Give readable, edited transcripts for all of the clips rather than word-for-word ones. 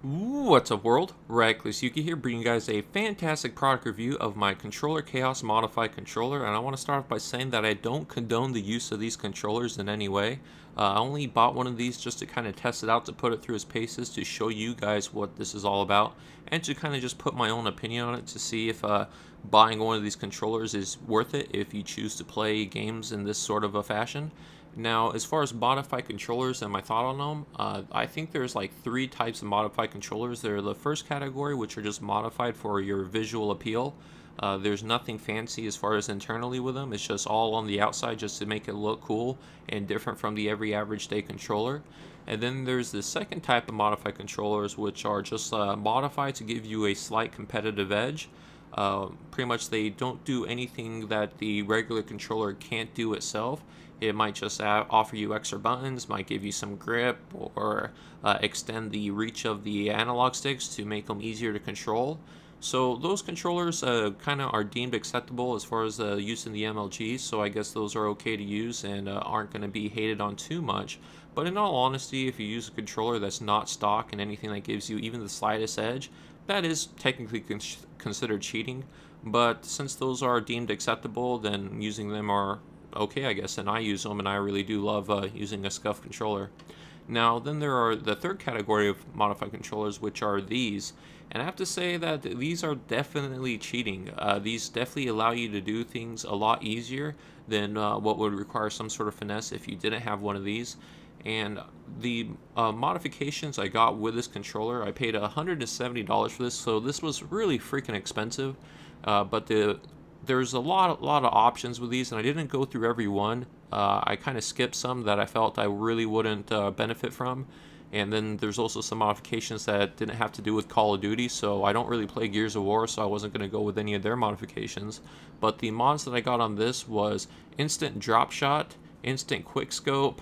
What's up world? Reckless Yuki here, bringing you guys a fantastic product review of my Controller Chaos Modified controller, and I want to start off by saying that I don't condone the use of these controllers in any way. I only bought one of these just to kind of test it out, to put it through its paces, to show you guys what this is all about, and to kind of just put my own opinion on it to see if buying one of these controllers is worth it if you choose to play games in this sort of a fashion. Now, as far as modified controllers and my thought on them, I think there's like three types of modified controllers. They're the first category, which are just modified for your visual appeal. There's nothing fancy as far as internally with them. It's just all on the outside just to make it look cool and different from the every average day controller. And then there's the second type of modified controllers, which are just modified to give you a slight competitive edge. Pretty much they don't do anything that the regular controller can't do itself. It might just offer you extra buttons, might give you some grip, or extend the reach of the analog sticks to make them easier to control. So those controllers kind of are deemed acceptable as far as use in the MLGs, so I guess those are okay to use and aren't going to be hated on too much. But in all honesty, if you use a controller that's not stock and anything that gives you even the slightest edge, that is technically considered cheating. But since those are deemed acceptable, then using them are okay, I guess, and I use them, and I really do love using a SCUF controller. Now, then there are the third category of modified controllers, which are these, and I have to say that these are definitely cheating. These definitely allow you to do things a lot easier than what would require some sort of finesse if you didn't have one of these. And the modifications I got with this controller, I paid $170 for this, so this was really freaking expensive. But there's a lot of options with these, and I didn't go through every one. I kind of skipped some that I felt I really wouldn't benefit from. And then there's also some modifications that didn't have to do with Call of Duty, so I don't really play Gears of War, so I wasn't going to go with any of their modifications. But the mods that I got on this was instant drop shot, instant quick scope,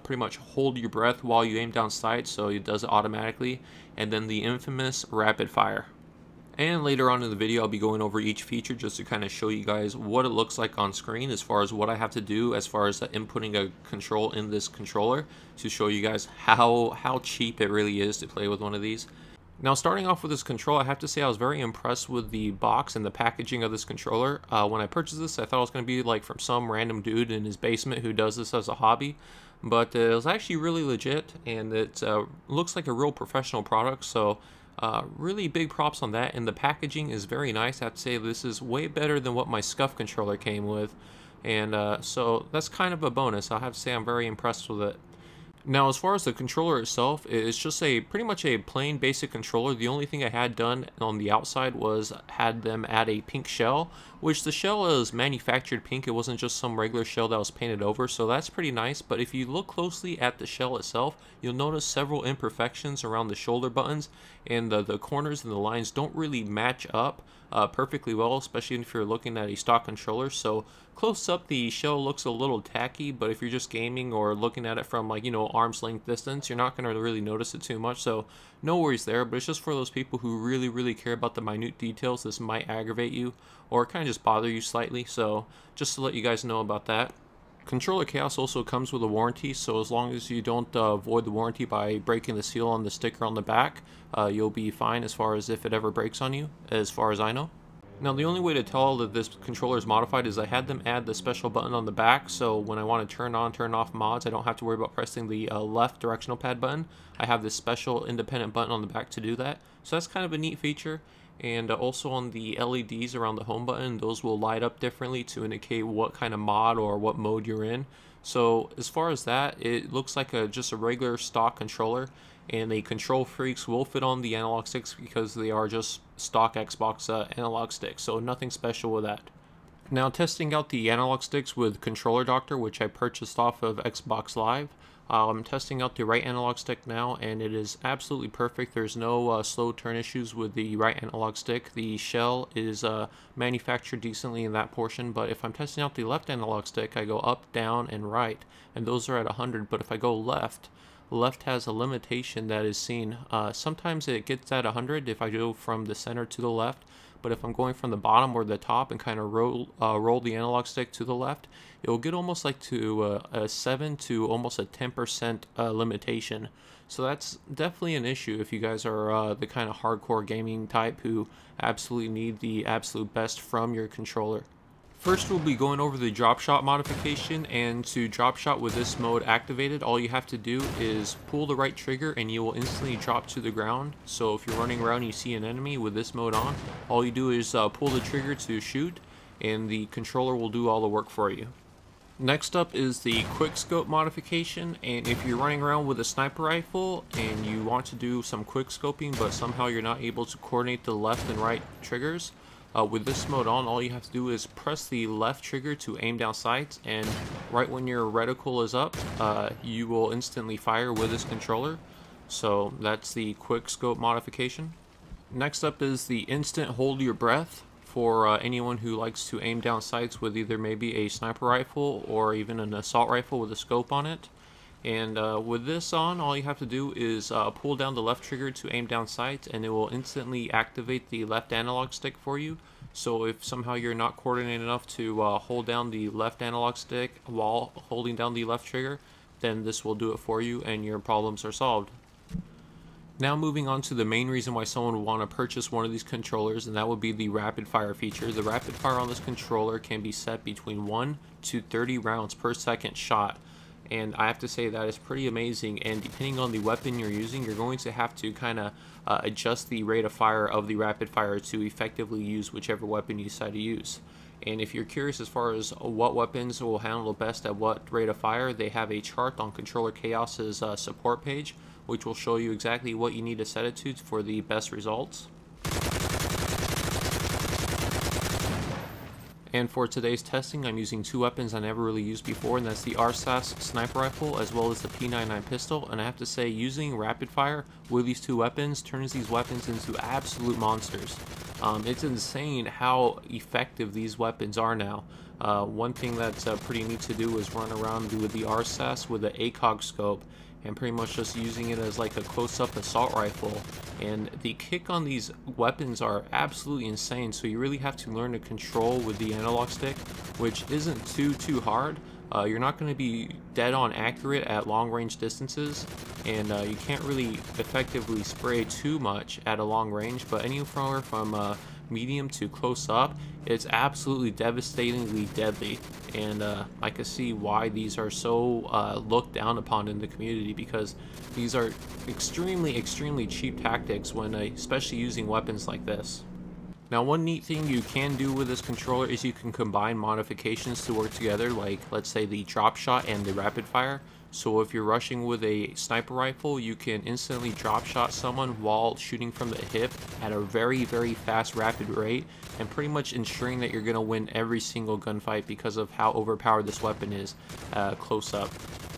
pretty much hold your breath while you aim down sight, so it does it automatically, and then the infamous rapid fire. And later on in the video, I'll be going over each feature just to kind of show you guys what it looks like on screen as far as what I have to do as far as inputting a control in this controller, to show you guys how cheap it really is to play with one of these. Now, starting off with this controller, I have to say I was very impressed with the box and the packaging of this controller. When I purchased this, I thought it was going to be like from some random dude in his basement who does this as a hobby. But it was actually really legit, and it looks like a real professional product, so really big props on that. And the packaging is very nice. I have to say this is way better than what my SCUF controller came with, and so that's kind of a bonus. I have to say I'm very impressed with it. Now, as far as the controller itself, it's just pretty much a plain basic controller. The only thing I had done on the outside was had them add a pink shell, which the shell is manufactured pink. It wasn't just some regular shell that was painted over, so that's pretty nice. But if you look closely at the shell itself, you'll notice several imperfections around the shoulder buttons, and the corners and the lines don't really match up perfectly well, especially if you're looking at a stock controller. So close up, the shell looks a little tacky, but if you're just gaming or looking at it from, like, arm's length distance, you're not going to really notice it too much, so no worries there. But it's just for those people who really care about the minute details. This might aggravate you or kind of just bother you slightly, so just to let you guys know about that. Controller Chaos also comes with a warranty, so as long as you don't void the warranty by breaking the seal on the sticker on the back, you'll be fine as far as if it ever breaks on you, as far as I know. Now, the only way to tell that this controller is modified is I had them add the special button on the back, so when I want to turn on, turn off mods, I don't have to worry about pressing the left directional pad button. I have this special independent button on the back to do that, so that's kind of a neat feature. And also on the LEDs around the home button, those will light up differently to indicate what kind of mod or what mode you're in. So as far as that, it looks like just a regular stock controller, and the control freaks will fit on the analog sticks because they are just stock Xbox analog sticks, so nothing special with that. Now, testing out the analog sticks with Controller Doctor, which I purchased off of Xbox Live. I'm testing out the right analog stick now, and it is absolutely perfect. There's no slow turn issues with the right analog stick. The shell is manufactured decently in that portion, but if I'm testing out the left analog stick, I go up, down, and right, and those are at 100. But if I go left has a limitation that is seen. Sometimes it gets at 100 if I go from the center to the left, but if I'm going from the bottom or the top and kind of roll the analog stick to the left, it will get almost like to a 7 to almost a 10% limitation. So that's definitely an issue if you guys are the kind of hardcore gaming type who absolutely need the absolute best from your controller. First, we'll be going over the drop shot modification, and to drop shot with this mode activated, all you have to do is pull the right trigger and you will instantly drop to the ground. So if you're running around and you see an enemy with this mode on, all you do is pull the trigger to shoot, and the controller will do all the work for you. Next up is the quick scope modification, and if you're running around with a sniper rifle and you want to do some quick scoping but somehow you're not able to coordinate the left and right triggers, with this mode on, all you have to do is press the left trigger to aim down sights, and right when your reticle is up, you will instantly fire with this controller. So that's the quick scope modification. Next up is the instant hold your breath for anyone who likes to aim down sights with either maybe a sniper rifle or even an assault rifle with a scope on it. And with this on, all you have to do is pull down the left trigger to aim down sights, and it will instantly activate the left analog stick for you. So if somehow you're not coordinated enough to hold down the left analog stick while holding down the left trigger, then this will do it for you and your problems are solved. Now moving on to the main reason why someone would want to purchase one of these controllers, and that would be the rapid fire feature. The rapid fire on this controller can be set between 1 to 30 rounds per second shot. And I have to say that is pretty amazing, and depending on the weapon you're using, you're going to have to kind of adjust the rate of fire of the rapid fire to effectively use whichever weapon you decide to use. And if you're curious as far as what weapons will handle best at what rate of fire, they have a chart on Controller Chaos's support page, which will show you exactly what you need to set it to for the best results. And for today's testing, I'm using two weapons I never really used before, and that's the RSAS sniper rifle as well as the P99 pistol. And I have to say, using rapid fire with these two weapons turns these weapons into absolute monsters. It's insane how effective these weapons are now. One thing that's pretty neat to do is run around with the RSAS with the ACOG scope, and pretty much just using it as like a close-up assault rifle. And the kick on these weapons are absolutely insane, so you really have to learn to control with the analog stick, which isn't too hard. You're not going to be dead on accurate at long range distances, and you can't really effectively spray too much at a long range, but anywhere from medium to close up, it's absolutely devastatingly deadly. And I can see why these are so looked down upon in the community, because these are extremely cheap tactics when especially using weapons like this. Now, one neat thing you can do with this controller is you can combine modifications to work together, like let's say the drop shot and the rapid fire. So if you're rushing with a sniper rifle, you can instantly drop shot someone while shooting from the hip at a very fast rapid rate, and pretty much ensuring that you're going to win every single gunfight because of how overpowered this weapon is close up.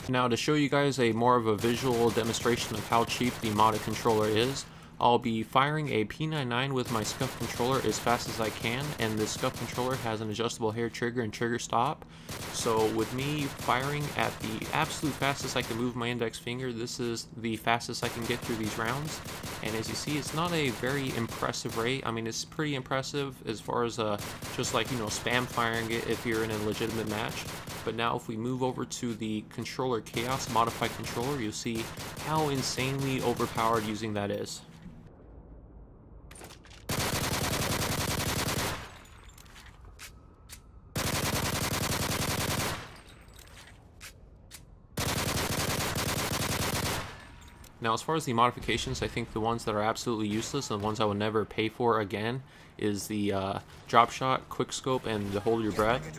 Now, to show you guys more of a visual demonstration of how cheap the modded controller is, I'll be firing a P99 with my scuff controller as fast as I can, and the scuff controller has an adjustable hair trigger and trigger stop. So with me firing at the absolute fastest I can move my index finger, this is the fastest I can get through these rounds. And as you see, it's not a very impressive rate. I mean, it's pretty impressive as far as just like, you know, spam firing it if you're in a legitimate match. But now if we move over to the Controller Chaos modified controller, you'll see how insanely overpowered using that is. Now, as far as the modifications, I think the ones that are absolutely useless and the ones I would never pay for again is the drop shot, quick scope, and the hold your breath.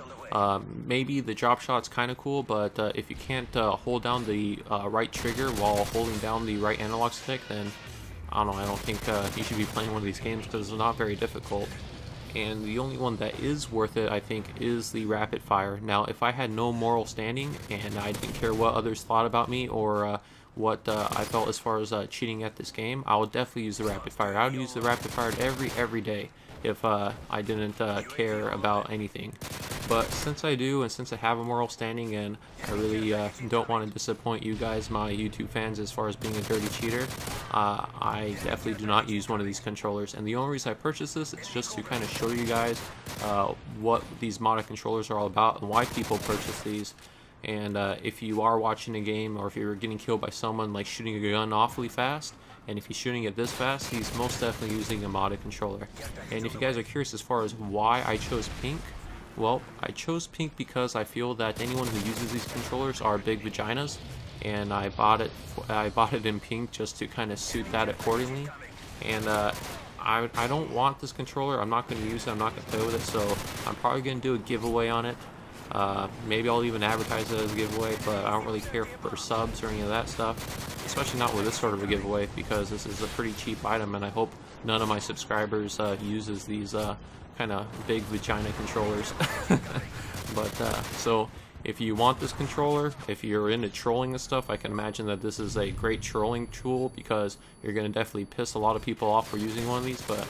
Maybe the drop shot's kind of cool, but if you can't hold down the right trigger while holding down the right analog stick, then I don't know, I don't think you should be playing one of these games because it's not very difficult. And the only one that is worth it, I think, is the rapid fire. Now, if I had no moral standing and I didn't care what others thought about me or what I felt as far as cheating at this game, I would definitely use the rapid fire. I would use the rapid fire every day if I didn't care about anything. But since I do, and since I have a moral standing, and I really don't want to disappoint you guys, my YouTube fans, as far as being a dirty cheater, I definitely do not use one of these controllers. And the only reason I purchased this is just to kind of show you guys what these modded controllers are all about and why people purchase these. And if you are watching a game, or if you're getting killed by someone like shooting a gun awfully fast, and if he's shooting it this fast, he's most definitely using a modded controller. And if you guys are curious as far as why I chose pink, well, I chose pink because I feel that anyone who uses these controllers are big vaginas, and I bought it in pink just to kind of suit that accordingly. And I don't want this controller. I'm not going to use it. I'm not going to play with it, so I'm probably going to do a giveaway on it. Maybe I'll even advertise it as a giveaway, but I don't really care for subs or any of that stuff, especially not with this sort of a giveaway, because this is a pretty cheap item, and I hope none of my subscribers uses these kind of big vagina controllers. But so if you want this controller, if you're into trolling and stuff, I can imagine that this is a great trolling tool, because you're going to definitely piss a lot of people off for using one of these. But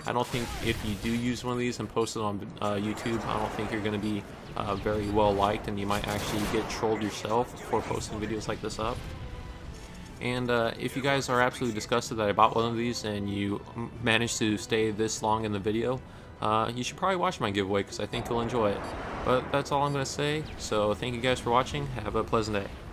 I don't think if you do use one of these and post it on YouTube, I don't think you're going to be very well liked, and you might actually get trolled yourself for posting videos like this up. And if you guys are absolutely disgusted that I bought one of these and you managed to stay this long in the video, you should probably watch my giveaway, because I think you'll enjoy it. But that's all I'm going to say, so thank you guys for watching. Have a pleasant day.